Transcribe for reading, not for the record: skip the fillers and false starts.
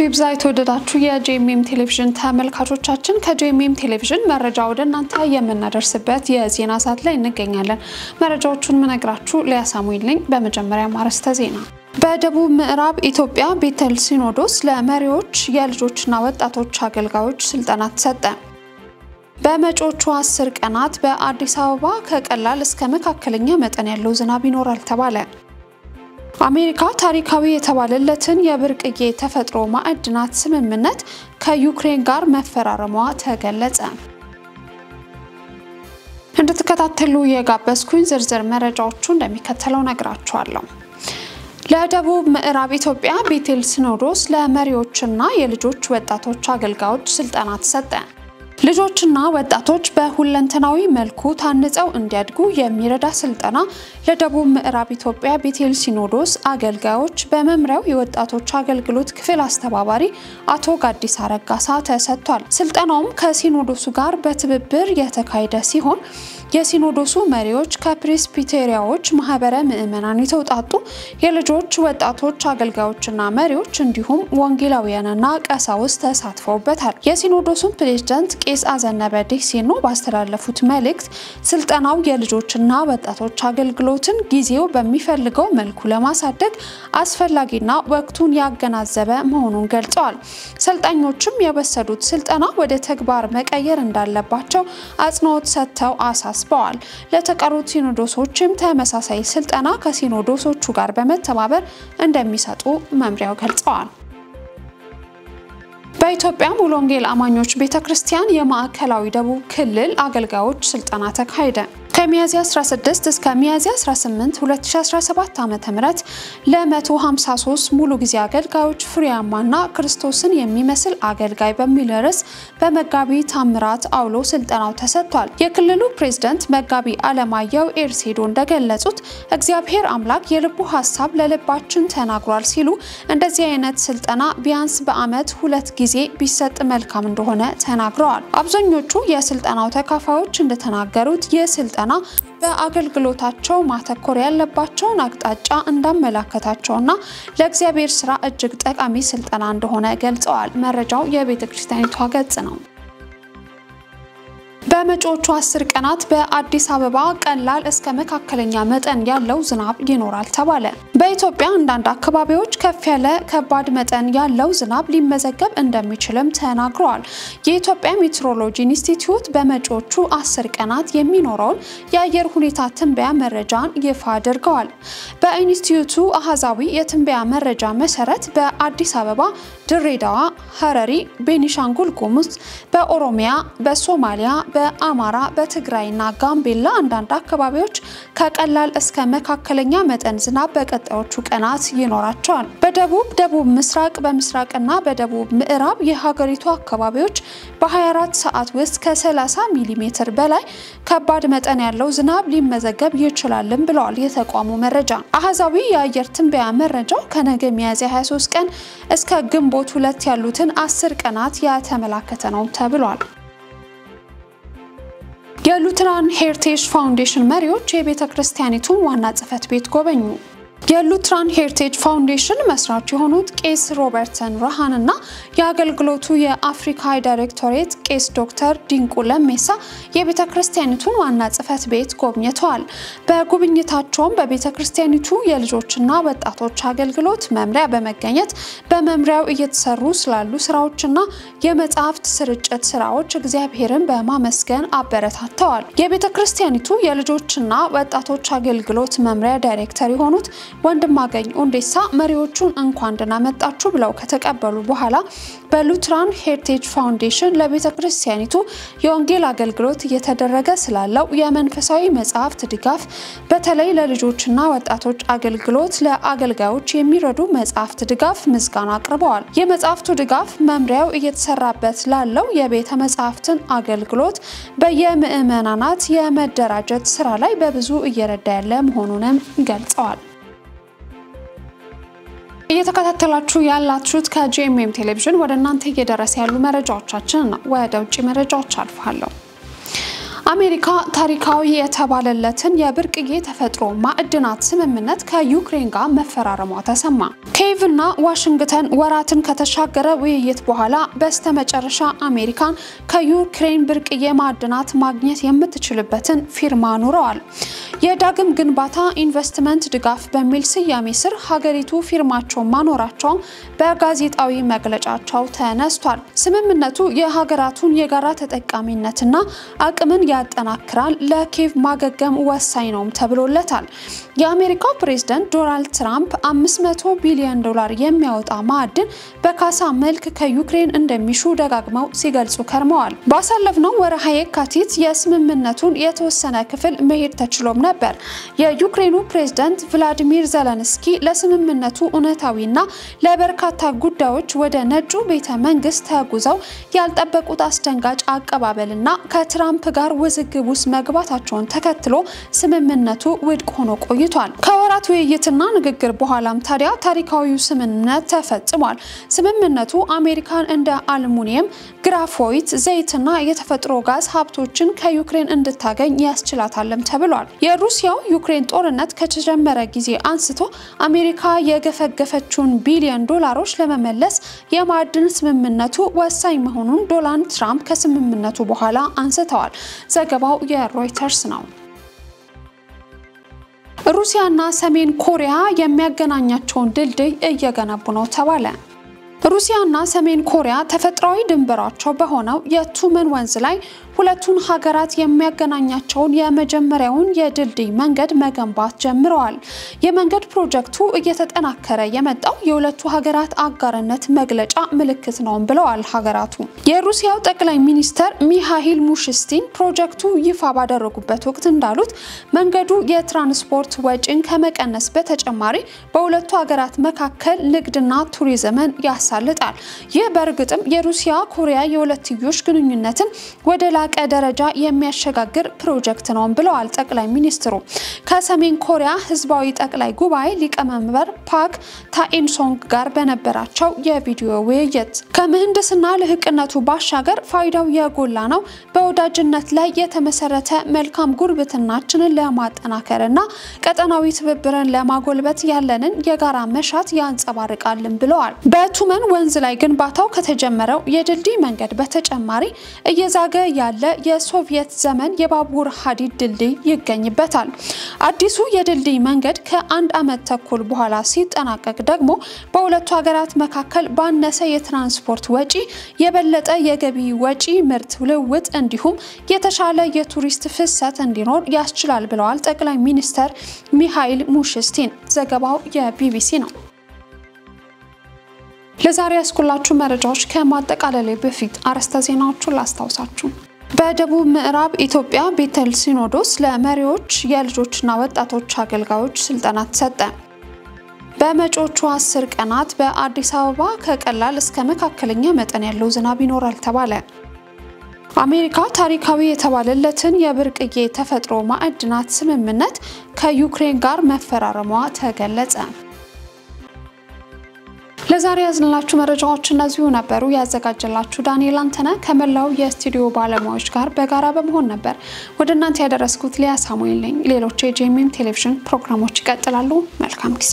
ይብዛ የተወደዳችሁ የጄኤምኤም ቴሌቪዥን ተመልካቾቻችን ከጄኤምኤም ቴሌቪዥን መረጃ ወደ እናንተ የምናደርስበት የዜና ሰዓት ላይ እንገኛለን። መረጃዎቹን መነግራችሁ ሊያሳሙኝ ነኝ። በመጀመሪያ ማርስተ ዜና በደቡብ ምዕራብ ኢትዮጵያ ቤተል ሲኖዶስ ለመሪዎች የልጆችና ወጣቶች አገልጋዮች ስልጠና ተሰጠ። በመጪዎቹ 10 ቀናት በአዲስ አበባ ከቀላል እስከ መካከለኛ መጠን ያለው ዝናብ ይኖራል ተባለ። አሜሪካ ታሪካዊ የተባለለትን የብርቅዬ ተፈጥሮ ማዕድናት ስምምነት ከዩክሬን ጋር መፈራረሟ ተገለጸ። እንድትከታተሉ የጋበዝኩኝ ዝርዝር መረጃዎቹ እንደሚከተለው ነግራችኋለሁ። ለደቡብ ምዕራብ ኢትዮጵያ ቤተል ሲኖዶስ ለመሪዎችና የልጆች ወጣቶች አገልጋዮች ስልጠና ተሰጠ። ልጆችና ወጣቶች በሁለንተናዊ መልኩ ታንጸው እንዲያድጉ የሚረዳ ስልጠና ለደቡብ ምዕራብ ኢትዮጵያ ቤተል ሲኖዶስ አገልጋዮች በመምሪያው የወጣቶች አገልግሎት ክፍል አስተባባሪ አቶ ጋዲስ አረጋሳ ተሰጥቷል። ስልጠናውም ከሲኖዶሱ ጋር በትብብር የተካሄደ ሲሆን የሲኖዶሱ መሪዎች ከፕሬስቢቴሪያዎች ማህበረ ምዕመናን የተውጣጡ የልጆች ወጣቶች አገልጋዮችና መሪዎች እንዲሁም ወንጌላውያንና ቀሳውስት ተሳትፈውበታል። የሲኖዶሱ ፕሬዝዳንት ቄስ አዘነበ ዲሲኖ ባስተላለፉት መልእክት ስልጠናው የልጆችና ወጣቶች አገልግሎትን ጊዜው በሚፈልገው መልኩ ለማሳደግ አስፈላጊና ወቅቱን ያገናዘበ መሆኑን ገልጸዋል። ሰልጣኞችም የወሰዱት ስልጠና ወደ ተግባር መቀየር እንዳለባቸው አጽንኦት ሰጥተው አሳስበዋል። ለተቀሩት ሲኖዶሶችም ተመሳሳይ ስልጠና ከሲኖዶሶቹ ጋር በመተባበር እንደሚሰጡ መምሪያው ገልጸዋል። በኢትዮጵያ ሙሉ ወንጌል አማኞች ቤተክርስቲያን የማዕከላዊ ደቡብ ክልል አገልጋዮች ስልጠና ተካሄደ። ከሚያዝያ 16 እስከ ሚያዝያ 18 2017 ዓ.ም ለ153 ሙሉ ጊዜ አገልጋዮች ፍሬያማና ክርስቶስን የሚመስል አገልጋይ በሚል ርዕስ በመጋቢ ታምራት አውሎ ስልጠናው ተሰጥቷል። የክልሉ ፕሬዝዳንት መጋቢ አለማየሁ ኤርሴዶ እንደገለጹት እግዚአብሔር አምላክ የልቡ ሐሳብ ለልባችን ተናግሯል ሲሉ እንደዚህ አይነት ስልጠና ቢያንስ በአመት 2 ጊዜ ቢሰጥ መልካም እንደሆነ ተናግረዋል። አብዛኞቹ የስልጠናው ተካፋዮች እንደተናገሩት የስልጠና በአገልግሎታቸው ማተኮር ያለባቸውን አቅጣጫ እንዳመላከታቸውና ለእግዚአብሔር ሥራ እጅግ ጠቃሚ ስልጠና እንደሆነ ገልጸዋል። መረጃው የቤተክርስቲያኒቷ ገጽ ነው። በመጪዎቹ 10 ቀናት በአዲስ አበባ ቀላል እስከ መካከለኛ መጠን ያለው ዝናብ ይኖራል ተባለ። በኢትዮጵያ አንዳንድ አካባቢዎች ከፍ ያለ ከባድ መጠን ያለው ዝናብ ሊመዘገብ እንደሚችልም ተናግሯል። የኢትዮጵያ ሜትሮሎጂ ኢንስቲትዩት በመጪዎቹ 10 ቀናት የሚኖረውን የአየር ሁኔታ ትንበያ መረጃን ይፋ አድርገዋል። በኢንስቲትዩቱ አሃዛዊ የትንበያ መረጃ መሰረት በአዲስ አበባ፣ ድሬዳዋ፣ ሐረሪ፣ ቤኒሻንጉል ጉሙዝ፣ በኦሮሚያ፣ በሶማሊያ፣ በአማራ፣ በትግራይና ጋምቤላ አንዳንድ አካባቢዎች ከቀላል እስከ መካከለኛ መጠን ዝናብ በቀጣዮቹ ቀናት ይኖራቸዋል። በደቡብ ምስራቅ፣ በምስራቅና በደቡብ ምዕራብ የሀገሪቱ አካባቢዎች በ24 ሰዓት ውስጥ ከ30 ሚሊ ሜትር በላይ ከባድ መጠን ያለው ዝናብ ሊመዘገብ ይችላልም ብለዋል የተቋሙ መረጃ። አሃዛዊ የአየር ትንበያ መረጃው ከነገ ሚያዝያ 23 ቀን እስከ ግንቦት 2 ያሉትን 10 ቀናት ያተመላከተ ነው ተብሏል። የሉትራን ሄሪቴጅ ፋውንዴሽን መሪዎች የቤተክርስቲያኒቱን ዋና ጽሕፈት ቤት ጎበኙ። የሉትራን ሄሪቴጅ ፋውንዴሽን መስራች የሆኑት ቄስ ሮበርተን ረሃንና የአገልግሎቱ የአፍሪካ ዳይሬክቶሬት ቄስ ዶክተር ዲንቁ ለሜሳ የቤተክርስቲያኒቱን ዋና ጽሕፈት ቤት ጎብኝተዋል። በጉብኝታቸውም በቤተክርስቲያኒቱ የልጆችና ወጣቶች አገልግሎት መምሪያ በመገኘት በመምሪያው እየተሰሩ ስላሉ ስራዎችና የመጻሕፍት ስርጭት ስራዎች እግዚአብሔርን በማመስገን አበረታተዋል። የቤተክርስቲያኒቱ የልጆችና ወጣቶች አገልግሎት መምሪያ ዳይሬክተር የሆኑት ወንድማገኝ ኦንዴሳ መሪዎቹን እንኳን ደህና መጣችሁ ብለው ከተቀበሉ በኋላ በሉትራን ሄሪቴጅ ፋውንዴሽን ለቤተክርስቲያኒቱ የወንጌል አገልግሎት እየተደረገ ስላለው የመንፈሳዊ መጻሕፍት ድጋፍ በተለይ ለልጆችና ወጣቶች አገልግሎት ለአገልጋዮች የሚረዱ መጻሕፍት ድጋፍ ምስጋና አቅርበዋል። የመጻሕፍቱ ድጋፍ መምሪያው እየተሰራበት ላለው የቤተ መጻሕፍትን አገልግሎት በየምዕመናናት የመደራጀት ስራ ላይ በብዙ እየረዳ ያለ መሆኑንም ገልጸዋል። እየተከታተላችሁ ያላችሁት ከጄኤምኤም ቴሌቪዥን ወደ እናንተ እየደረሰ ያሉ መረጃዎቻችን ነው። ወደ ውጪ መረጃዎች አልፋለሁ። አሜሪካ ታሪካዊ የተባለለትን የብርቅዬ ተፈጥሮ ማዕድናት ስምምነት ከዩክሬን ጋር መፈራረሟ ተሰማ። ኪየቭና ዋሽንግተን ወራትን ከተሻገረ ውይይት በኋላ በስተመጨረሻ አሜሪካን ከዩክሬን ብርቅዬ ማዕድናት ማግኘት የምትችልበትን ፊርማ ኑረዋል። የዳግም ግንባታ ኢንቨስትመንት ድጋፍ በሚል ስያሜ ስር ሀገሪቱ ፊርማቸውን ማኖራቸው በጋዜጣዊ መግለጫቸው ተነስቷል። ስምምነቱ የሀገራቱን የጋራ ተጠቃሚነትና አቅምን ያጠናክራል፣ ለኪየቭ ማገገም ወሳኝ ነው ተብሎለታል። የአሜሪካው ፕሬዝዳንት ዶናልድ ትራምፕ $500 ቢሊዮን የሚያወጣ ማዕድን በካሳ መልክ ከዩክሬን እንደሚሹ ደጋግመው ሲገልጹ ከርመዋል። ባሳለፍነው ወርሃ የካቲት የስምምነቱን የተወሰነ ክፍል መሄድ ተችሎም ነበር። የዩክሬኑ ፕሬዝዳንት ቭላዲሚር ዘለንስኪ ለስምምነቱ እውነታዊና ለበርካታ ጉዳዮች ወደ ነጩ ቤተ መንግስት ተጉዘው ያልጠበቁት አስደንጋጭ አቀባበልና ከትራምፕ ጋር ውዝግብ ውስጥ መግባታቸውን ተከትሎ ስምምነቱ ውድቅ ሆኖ ቆይቷል። ከወራት ውይይትና ንግግር በኋላም ታዲያ ታሪካዊው ስምምነት ተፈጽሟል። ስምምነቱ አሜሪካን እንደ አልሙኒየም፣ ግራፎይት፣ ዘይትና የተፈጥሮ ጋዝ ሀብቶችን ከዩክሬን እንድታገኝ ያስችላታልም ተብሏል። የሩሲያው ዩክሬን ጦርነት ከተጀመረ ጊዜ አንስቶ አሜሪካ የገፈገፈችውን ቢሊዮን ዶላሮች ለመመለስ የማዕድን ስምምነቱ ወሳኝ መሆኑን ዶናልድ ትራምፕ ከስምምነቱ በኋላ አንስተዋል። ዘገባው የሮይተርስ ነው። ሩሲያና ሰሜን ኮሪያ የሚያገናኛቸውን ድልድይ እየገነቡ ነው ተባለ። ሩሲያና ሰሜን ኮሪያ ተፈጥሯዊ ድንበራቸው በሆነው የቱመን ወንዝ ላይ ሁለቱን ሀገራት የሚያገናኛቸውን የመጀመሪያውን የድልድይ መንገድ መገንባት ጀምረዋል። የመንገድ ፕሮጀክቱ እየተጠናከረ የመጣው የሁለቱ ሀገራት አጋርነት መግለጫ ምልክት ነው ብለዋል ሀገራቱ። የሩሲያው ጠቅላይ ሚኒስትር ሚሃይል ሙሽስቲን ፕሮጀክቱ ይፋ ባደረጉበት ወቅት እንዳሉት መንገዱ የትራንስፖርት ወጪን ከመቀነስ በተጨማሪ በሁለቱ ሀገራት መካከል ንግድና ቱሪዝምን ያሳልጣል። ይህ በእርግጥም የሩሲያ ኮሪያ የሁለትዮሽ ግንኙነትን ወደ ላቀ ደረጃ የሚያሸጋግር ፕሮጀክት ነው ብለዋል ጠቅላይ ሚኒስትሩ። ከሰሜን ኮሪያ ህዝባዊ ጠቅላይ ጉባኤ ሊቀመንበር ፓክ ታኢንሶንግ ጋር በነበራቸው የቪዲዮ ውይይት ከምህንድስና ልህቅነቱ ባሻገር ፋይዳው የጎላ ነው፣ በወዳጅነት ላይ የተመሰረተ መልካም ጉርብትናችንን ለማጠናከርና ቀጠናዊ ትብብርን ለማጎልበት ያለንን የጋራ መሻት ያንጸባርቃልን ብለዋል። በቱመን ወንዝ ላይ ግንባታው ከተጀመረው የድልድይ መንገድ በተጨማሪ እየዛገ ያለ የሶቪየት ዘመን የባቡር ሀዲድ ድልድይ ይገኝበታል። አዲሱ የድልድይ መንገድ ከአንድ ዓመት ተኩል በኋላ ሲጠናቀቅ ደግሞ በሁለቱ ሀገራት መካከል ባነሰ የትራንስፖርት ወጪ የበለጠ የገቢ ወጪ ምርት ልውውጥ እንዲሁም የተሻለ የቱሪስት ፍሰት እንዲኖር ያስችላል ብለዋል ጠቅላይ ሚኒስትር ሚሃይል ሙሽስቲን። ዘገባው የቢቢሲ ነው። ለዛሬ ያስኩላችሁ መረጃዎች ከማጠቃለያ በፊት አርዕስተ ዜናዎቹን ላስታውሳችሁ። በደቡብ ምዕራብ ኢትዮጵያ ቤተል ሲኖዶስ ለመሪዎች የልጆችና ወጣቶች አገልጋዮች ስልጠና ተሰጠ። በመጪዎቹ 10 ቀናት በአዲስ አበባ ከቀላል እስከ መካከለኛ መጠን ያለው ዝናብ ይኖራል ተባለ። አሜሪካ ታሪካዊ የተባለለትን የብርቅዬ ተፈጥሮ ማዕድናት ስምምነት ከዩክሬን ጋር መፈራረሟ ተገለጸ። ለዛሬ ያዝንላችሁ መረጃዎች እነዚሁ ነበሩ። ያዘጋጀላችሁ ዳንኤል አንተነህ ከመላው የስቱዲዮ ባለሙያዎች ጋር በጋራ በመሆን ነበር ወደ እናንተ ያደረስኩት። ሊያ ሳሙኤል ነኝ። ሌሎች የጄኤምኤም ቴሌቪዥን ፕሮግራሞች ይቀጥላሉ። መልካም ጊዜ።